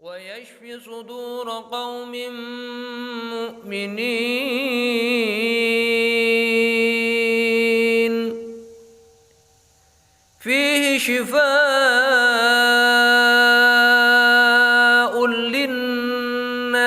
ويشفي صدور قوم مؤمنين فيه شفاء للناس.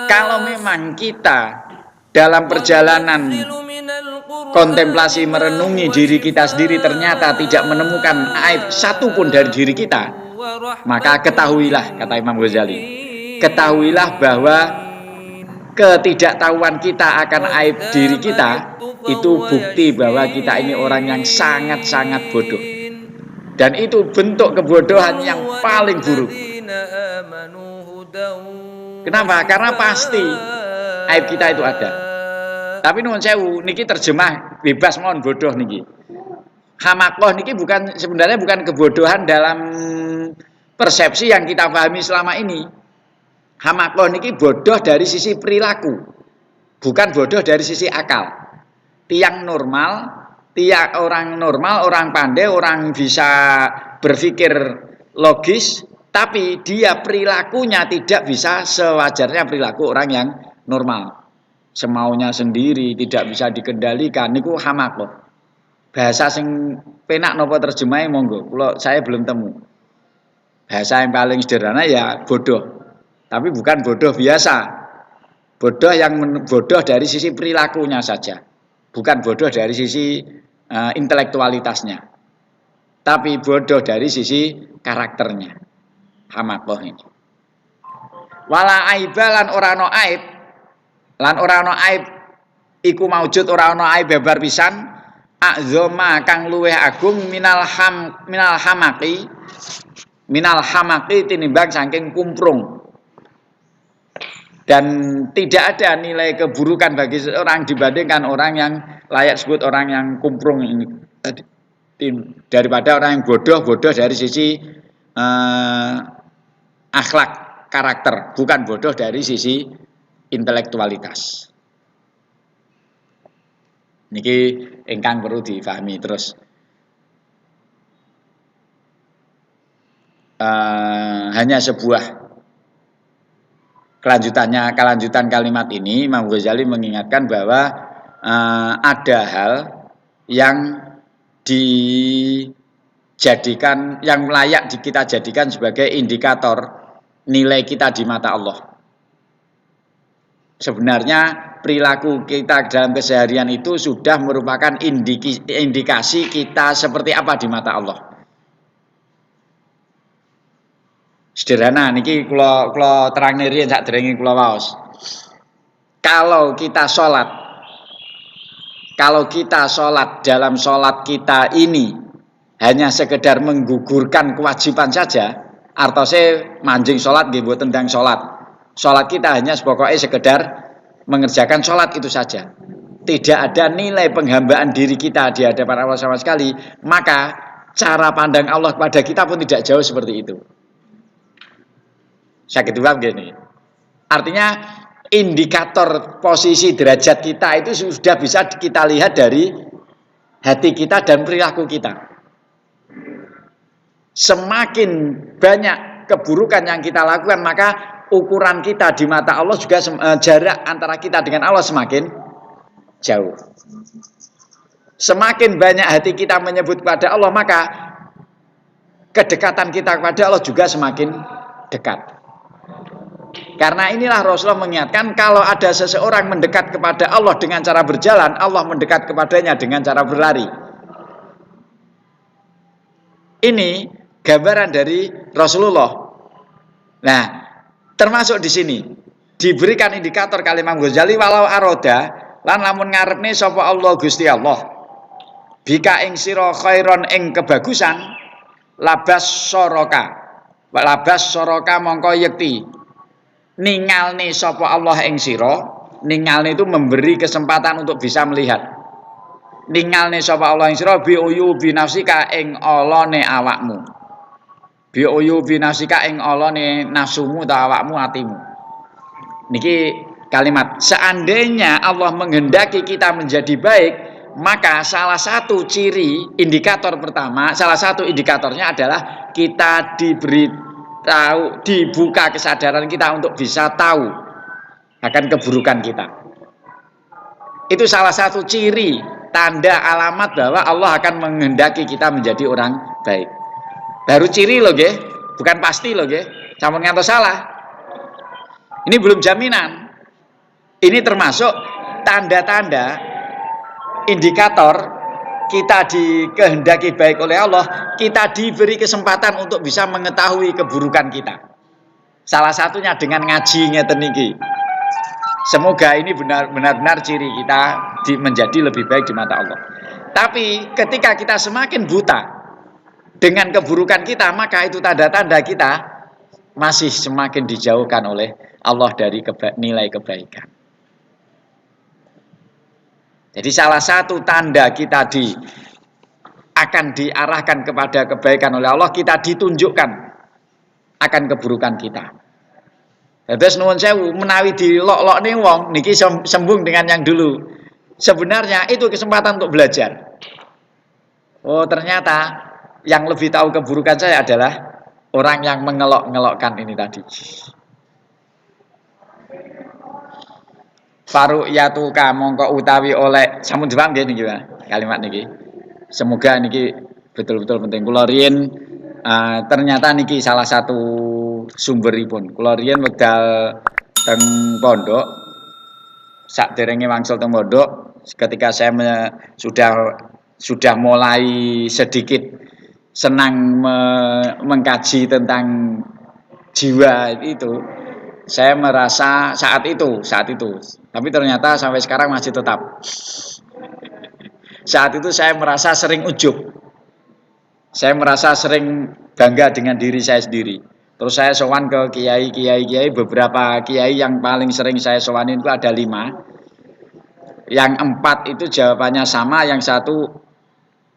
Kalau memang kita dalam perjalanan kontemplasi merenungi diri kita sendiri ternyata tidak menemukan aib satupun dari diri kita, maka ketahuilah, kata Imam Ghazali, ketahuilah bahwa ketidaktahuan kita akan aib diri kita itu bukti bahwa kita ini orang yang sangat-sangat bodoh, dan itu bentuk kebodohan yang paling buruk. Kenapa? Karena pasti aib kita itu ada. Tapi nuwun sewu, niki terjemah bebas mohon bodoh niki. Hamakoh niki sebenarnya bukan kebodohan dalam persepsi yang kita pahami selama ini. Hamakoh niki bodoh dari sisi perilaku, bukan bodoh dari sisi akal. Orang normal, orang pandai, orang bisa berpikir logis, tapi dia perilakunya tidak bisa sewajarnya perilaku orang yang normal. Semaunya sendiri, tidak bisa dikendalikan, niku hamakoh. Bahasa sing penak nopo terjemahnya monggo, kalau saya belum temu. Bahasa yang paling sederhana ya bodoh, tapi bukan bodoh biasa. Bodoh yang bodoh dari sisi perilakunya saja, bukan bodoh dari sisi intelektualitasnya, tapi bodoh dari sisi karakternya. Hamakoh ini. Wala aibalan ora no aib. Lan ora ana aib iku maujud, ora ana aib babar pisan azoma kang luweh agung minal hamaqi tinimbang saking kumprung. Dan tidak ada nilai keburukan bagi seorang dibandingkan orang yang layak disebut orang yang kumprung ini, daripada orang yang bodoh dari sisi akhlak karakter, bukan bodoh dari sisi intelektualitas. Niki ingkang perlu difahami terus. Hanya sebuah kelanjutan kalimat ini, Imam Ghazali mengingatkan bahwa ada hal yang dijadikan, yang layak kita jadikan sebagai indikator nilai kita di mata Allah. Sebenarnya perilaku kita dalam keseharian itu sudah merupakan indikasi kita seperti apa di mata Allah. Sederhana niki kula terangne riyen sakderenge kula waos. Kalau kita sholat dalam sholat kita ini hanya sekedar menggugurkan kewajiban saja, artose manjing sholat nggih mboten tentang sholat. Sholat kita hanya pokoknya sekedar mengerjakan sholat itu saja, tidak ada nilai penghambaan diri kita di hadapan Allah sama sekali, maka cara pandang Allah kepada kita pun tidak jauh seperti itu. Saya kedua begini, artinya indikator posisi derajat kita itu sudah bisa kita lihat dari hati kita dan perilaku kita. Semakin banyak keburukan yang kita lakukan, maka ukuran kita di mata Allah juga jarak antara kita dengan Allah semakin jauh. Semakin banyak hati kita menyebut kepada Allah, maka kedekatan kita kepada Allah juga semakin dekat. Karena inilah Rasulullah mengingatkan, kalau ada seseorang mendekat kepada Allah dengan cara berjalan, Allah mendekat kepadanya dengan cara berlari. Ini gambaran dari Rasulullah. Nah, termasuk di sini diberikan indikator kalimat Ghazali, walau aroda lan lamun ngarepne sapa Allah Gusti Allah bika ing sira khairon ing kebagusan labas soroka mongko yekti ningalne sapa Allah ing sira. Ningalne itu memberi kesempatan untuk bisa melihat. Ningalne sapa Allah ing sira bi nafsika ing olone awakmu. Bi nafsika ing olone nafsumu ta awakmu, atimu. Niki kalimat, seandainya Allah menghendaki kita menjadi baik, maka salah satu ciri indikator pertama, salah satu indikatornya adalah kita diberi tahu, dibuka kesadaran kita untuk bisa tahu akan keburukan kita. Itu salah satu ciri, tanda, alamat bahwa Allah akan menghendaki kita menjadi orang baik. Baru ciri loh nggih, bukan pasti loh nggih. Sampun ngantos salah. Ini belum jaminan. Ini termasuk tanda-tanda indikator kita dikehendaki baik oleh Allah, kita diberi kesempatan untuk bisa mengetahui keburukan kita. Salah satunya dengan ngaji ngeten niki. Semoga ini benar-benar ciri kita menjadi lebih baik di mata Allah. Tapi ketika kita semakin buta dengan keburukan kita, maka itu tanda-tanda kita masih semakin dijauhkan oleh Allah dari nilai kebaikan. Jadi salah satu tanda kita akan diarahkan kepada kebaikan oleh Allah, kita ditunjukkan akan keburukan kita. Terus nuwun sewu, menawi dilok-lok nih wong niki sembung dengan yang dulu. Sebenarnya itu kesempatan untuk belajar. Oh, ternyata yang lebih tahu keburukan saya adalah orang yang mengelok-ngelokkan ini tadi. Faru yatuka mongko utawi oleh sampun diwang nggih niki kalimat niki. Semoga niki betul-betul penting. Kula riyen ternyata niki salah satu sumberipun. Kula riyen wekdal teng pondok sakderenge wangsul teng pondok, ketika saya sudah mulai sedikit senang mengkaji tentang jiwa itu, saya merasa saat itu, tapi ternyata sampai sekarang masih tetap. Saat itu saya merasa sering ujub, saya merasa sering bangga dengan diri saya sendiri. Terus saya sowan ke kiai, beberapa kiai yang paling sering saya sowanin itu ada 5. Yang 4 itu jawabannya sama, yang 1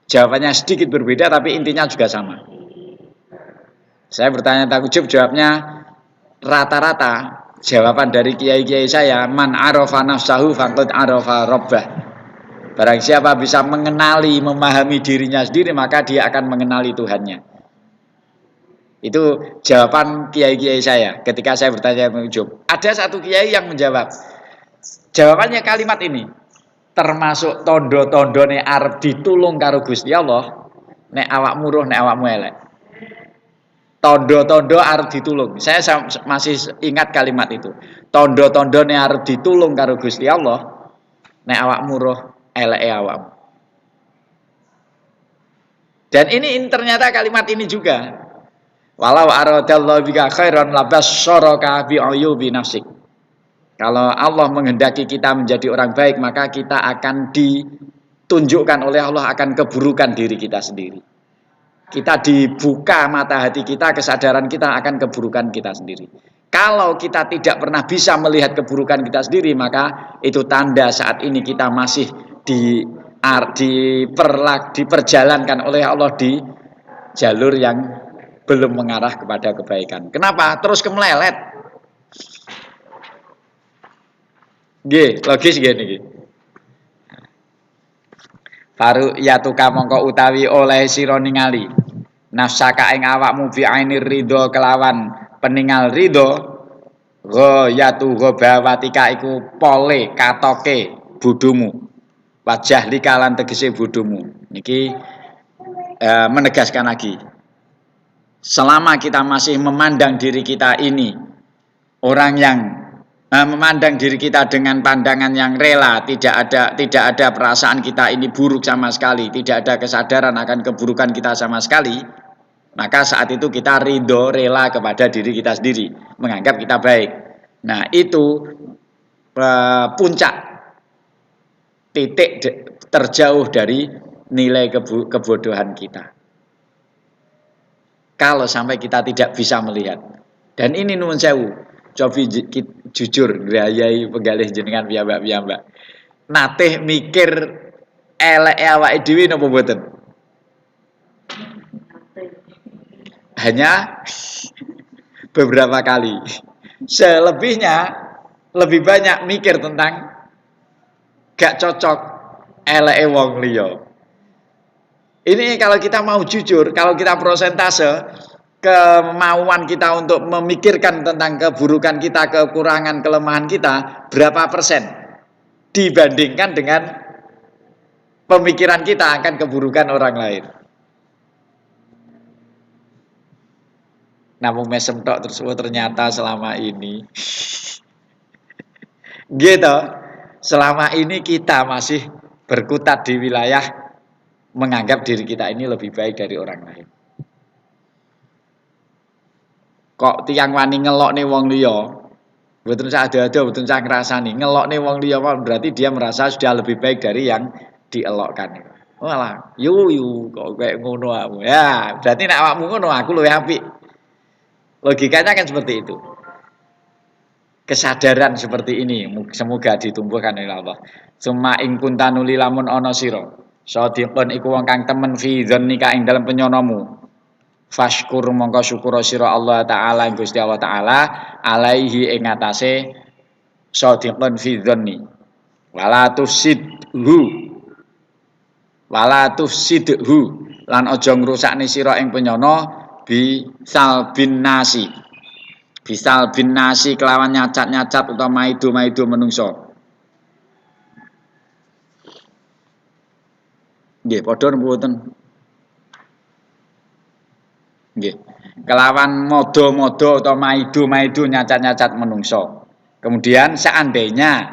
jawabannya sedikit berbeda tapi intinya juga sama. Saya bertanya takjub, jawabnya rata-rata jawaban dari kiai-kiai saya, man arafa nafsahu faqad arafa rabbah. Barang siapa bisa mengenali, memahami dirinya sendiri, maka dia akan mengenali Tuhannya. Itu jawaban kiai-kiai saya ketika saya bertanya takjub. Ada satu kiai yang menjawab. Jawabannya kalimat ini. Termasuk tondo-tondone arep ditulung karo Gusti Allah, nek awakmu roh, nek awakmu elek. Tondo-tondo arep ditulung. Saya masih ingat kalimat itu. Tondo-tondone arep ditulung karo Gusti Allah, nek awakmu roh, eleke awakmu. Dan ini ternyata kalimat ini juga. Walau aradallahu bika khairan labasyaraka bi ayubi nafsik. Kalau Allah menghendaki kita menjadi orang baik, maka kita akan ditunjukkan oleh Allah akan keburukan diri kita sendiri. Kita dibuka mata hati kita, kesadaran kita akan keburukan kita sendiri. Kalau kita tidak pernah bisa melihat keburukan kita sendiri, maka itu tanda saat ini kita masih diperjalankan oleh Allah di jalur yang belum mengarah kepada kebaikan. Kenapa? Terus kemelelet. Nggih, logis nggih niki. Faru yatuka mongko utawi oleh sira ningali nafsaka ing awakmu bi ainir ridho kelawan peningal ridho ghayatu ghabawatika iku pole katoke budumu wajah likalan tegese budumu. Niki menegaskan lagi, selama kita masih memandang diri kita ini orang yang memandang diri kita dengan pandangan yang rela, tidak ada perasaan kita ini buruk sama sekali, tidak ada kesadaran akan keburukan kita sama sekali, maka saat itu kita ridho, rela kepada diri kita sendiri, menganggap kita baik. Nah, itu puncak titik terjauh dari nilai kebodohan kita. Kalau sampai kita tidak bisa melihat. Dan ini nuwun sewu, cobi jujur ngrayai penggalih jenengan piyambak-piyambak. Natih mikir elek awake dhewe napa mboten? Hanya beberapa kali. Selebihnya lebih banyak mikir tentang gak cocok eleke wong liya. Ini kalau kita mau jujur, kalau kita prosentase, kemauan kita untuk memikirkan tentang keburukan kita, kekurangan, kelemahan kita berapa persen dibandingkan dengan pemikiran kita akan keburukan orang lain. Namun mesem tok terus ternyata selama ini gitu. Selama ini kita masih berkutat di wilayah menganggap diri kita ini lebih baik dari orang lain. Kok tiang wani ngelokne wong liya, mboten sak ada-ada, mboten sak ngrasani. Ngelokne wong liya berarti dia merasa sudah lebih baik dari yang dielokkan. Walah, yu kok kayak ngono aku. Ya, berarti nek awakmu ngono aku luwih apik. Logikanya kan seperti itu. Kesadaran seperti ini semoga ditumbuhkan oleh Allah. Summa ing kuntanuli lamun ana sira. Shadiqun iku wong kang temen fi dzannika ing dalem penyonomu. Fashkur mongko syukur sira Allah taala Gusti Allah taala alaihi ing atase shadiqun fi dzanni. Wala tufsidhu lan aja ngrusakne sira ing penyono bisal bin nasi. Bisal bin nasi kelawan nyacat-nyacat utawa maido-maido menungso. Nggih, padha mboten. Nggih. Kelawan modo-modo utawa maido-maido nyacat-nyacat menungso. Kemudian seandainya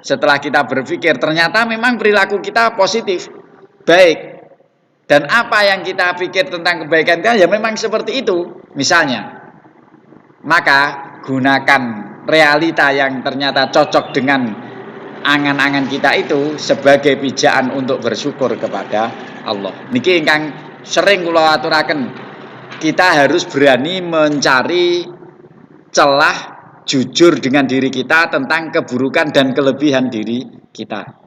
setelah kita berpikir ternyata memang perilaku kita positif, baik. Dan apa yang kita pikir tentang kebaikan kita ya memang seperti itu. Misalnya, maka gunakan realita yang ternyata cocok dengan angan-angan kita itu sebagai pijakan untuk bersyukur kepada Allah. Niki ingkang sering kula aturaken, kita harus berani mencari celah jujur dengan diri kita tentang keburukan dan kelebihan diri kita.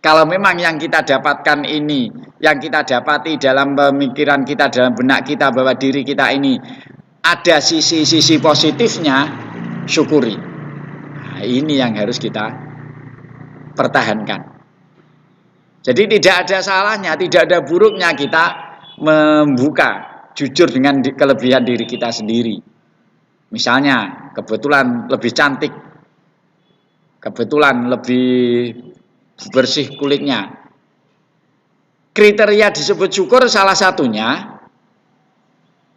Kalau memang yang kita dapatkan ini, yang kita dapati dalam pemikiran kita, dalam benak kita bahwa diri kita ini ada sisi-sisi positifnya, syukuri. Nah, ini yang harus kita pertahankan. Jadi tidak ada salahnya, tidak ada buruknya kita membuka jujur dengan kelebihan diri kita sendiri. Misalnya, kebetulan lebih cantik, kebetulan lebih bersih kulitnya. Kriteria disebut syukur salah satunya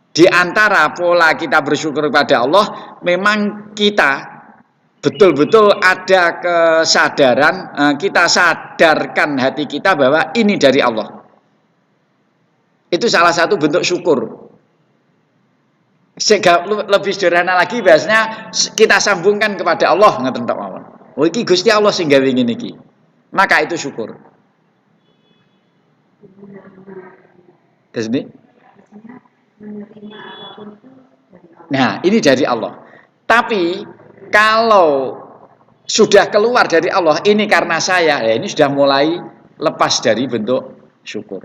di antara pola kita bersyukur kepada Allah, memang kita betul-betul ada kesadaran, kita sadarkan hati kita bahwa ini dari Allah. Itu salah satu bentuk syukur. Lebih sederhana lagi bahasanya kita sambungkan kepada Allah, ngeten tok mawon. Oh iki Gusti Allah sing gawe ngene iki. Maka itu syukur. Kesini? Nah, ini dari Allah. Tapi kalau sudah keluar dari Allah, ini karena saya, ya ini sudah mulai lepas dari bentuk syukur.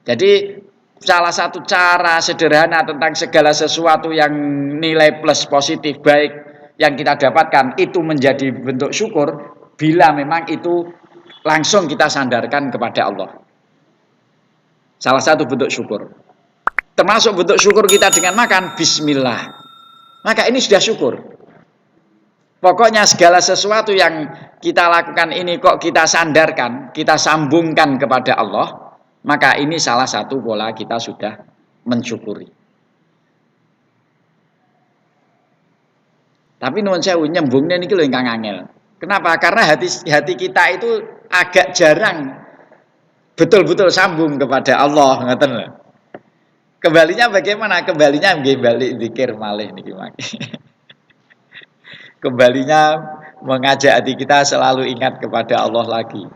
Jadi salah satu cara sederhana tentang segala sesuatu yang nilai plus positif baik yang kita dapatkan itu menjadi bentuk syukur. Bila memang itu langsung kita sandarkan kepada Allah. Salah satu bentuk syukur. Termasuk bentuk syukur kita dengan makan bismillah. Maka ini sudah syukur. Pokoknya segala sesuatu yang kita lakukan ini kok kita sandarkan, kita sambungkan kepada Allah, maka ini salah satu pola kita sudah mensyukuri. Tapi nuwun sewu nyembungne niki lho ingkang angel. Kenapa? Karena hati kita itu agak jarang betul-betul sambung kepada Allah, ngoten lho. Kembalinya bagaimana? Kembalinya nggih balik zikir malih niki mangke. Kembalinya mengajak hati kita selalu ingat kepada Allah lagi.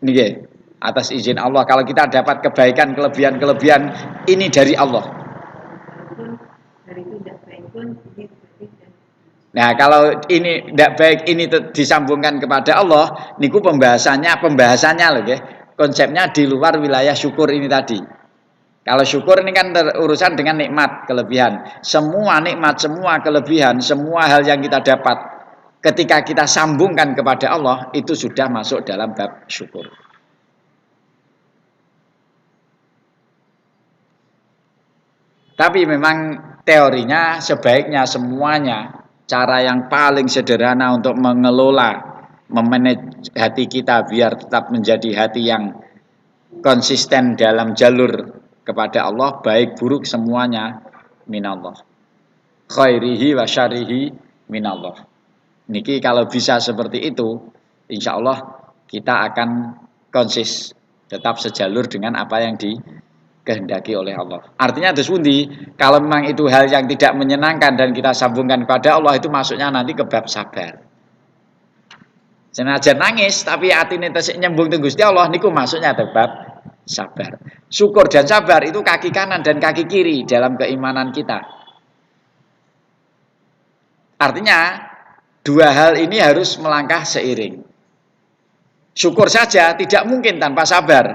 Nggih, atas izin Allah. Kalau kita dapat kebaikan, kelebihan ini dari Allah. Nah, kalau ini tidak baik, ini disambungkan kepada Allah, niku pembahasannya loh, nggih. Konsepnya di luar wilayah syukur ini tadi. Kalau syukur ini kan urusan dengan nikmat, kelebihan. Semua nikmat, semua kelebihan, semua hal yang kita dapat ketika kita sambungkan kepada Allah itu sudah masuk dalam bab syukur. Tapi memang teorinya sebaiknya semuanya cara yang paling sederhana untuk mengelola, memanage hati kita biar tetap menjadi hati yang konsisten dalam jalur kepada Allah, baik buruk semuanya minallah. Khairihi wa syarihi minallah. Niki kalau bisa seperti itu, insya Allah kita akan konsis tetap sejalur dengan apa yang dikehendaki oleh Allah. Artinya pundi, kalau memang itu hal yang tidak menyenangkan dan kita sambungkan kepada Allah, itu masuknya nanti ke bab sabar. Senajan nangis tapi atine tesik nyembung teng Gusti Allah niku masuknya ke bab sabar. Syukur dan sabar itu kaki kanan dan kaki kiri dalam keimanan kita. Artinya dua hal ini harus melangkah seiring. Syukur saja tidak mungkin tanpa sabar.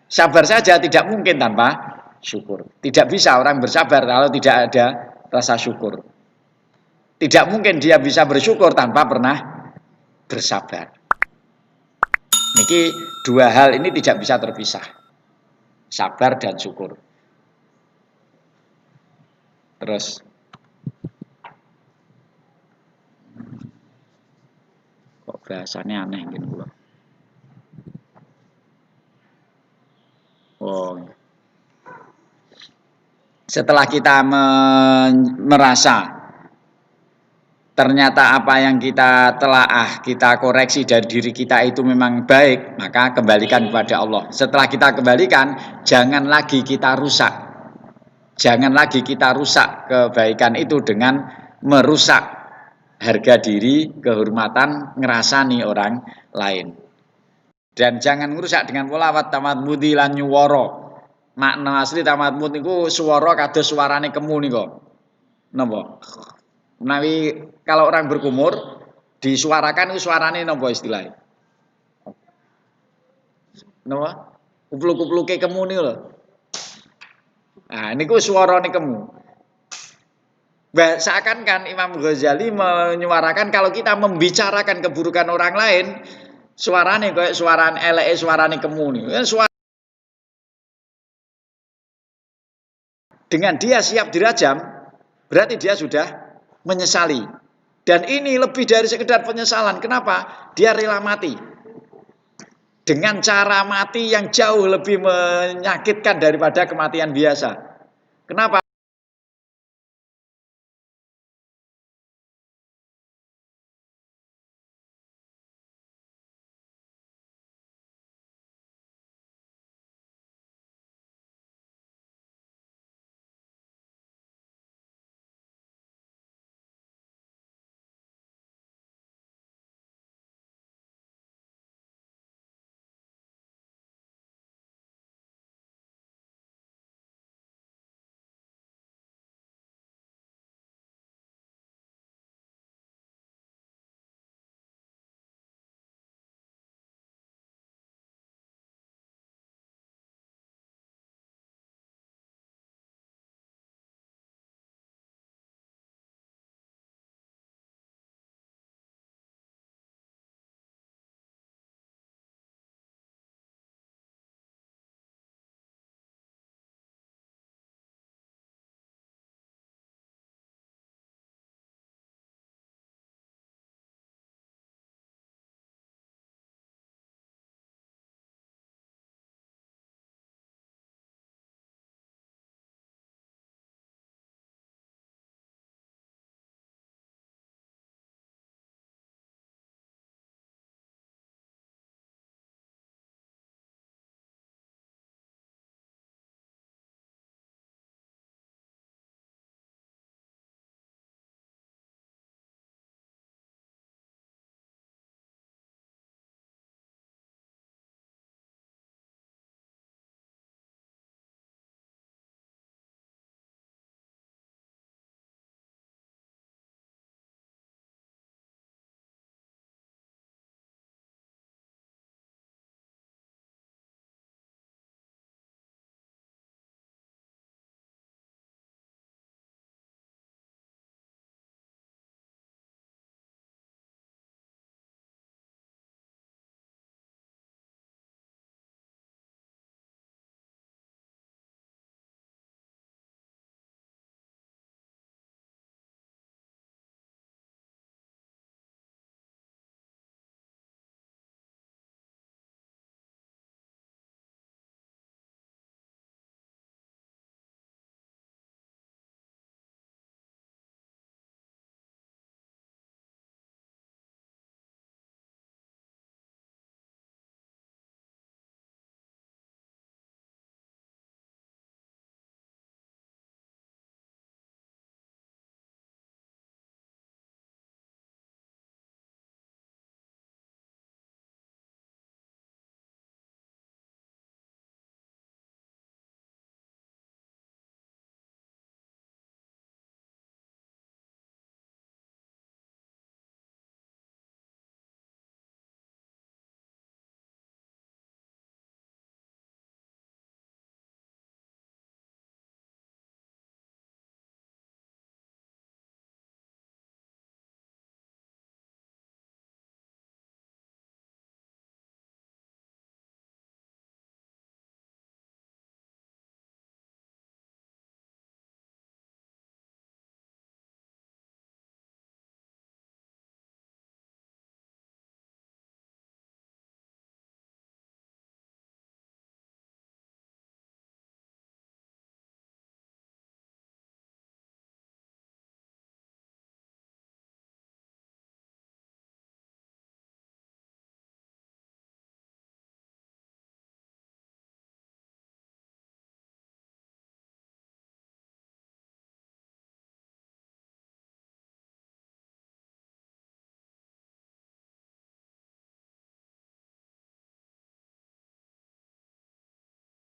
Sabar saja tidak mungkin tanpa syukur. Tidak bisa orang bersabar kalau tidak ada rasa syukur. Tidak mungkin dia bisa bersyukur tanpa pernah bersabar. Niki dua hal ini tidak bisa terpisah. Sabar dan syukur. Terus kok bahasanya aneh gitu loh. Oh. Setelah kita merasa ternyata apa yang kita telaah, kita koreksi dari diri kita itu memang baik, maka kembalikan kepada Allah. Setelah kita kembalikan, jangan lagi kita rusak. Jangan lagi kita rusak kebaikan itu dengan merusak harga diri, kehormatan, ngerasani orang lain. Dan jangan merusak dengan pola wat tamatmudi lan nyuwara. Makna asli tamatmud niku swara kados suarane kemu nika. Napa? Menawi kalau orang berkumur disuarakan itu suarane napa istilahnya? Napa? Kupluk-kupluke kemu niku lho. Nah, niku suarane kemu. Seakan-akan Imam Ghazali menyuarakan kalau kita membicarakan keburukan orang lain, suarane kayak suarane eleke suarane kemu niku. Suara dengan dia siap dirajam, berarti dia sudah menyesali. Dan ini lebih dari sekedar penyesalan. Kenapa? Dia rela mati. Dengan cara mati yang jauh lebih menyakitkan daripada kematian biasa. Kenapa?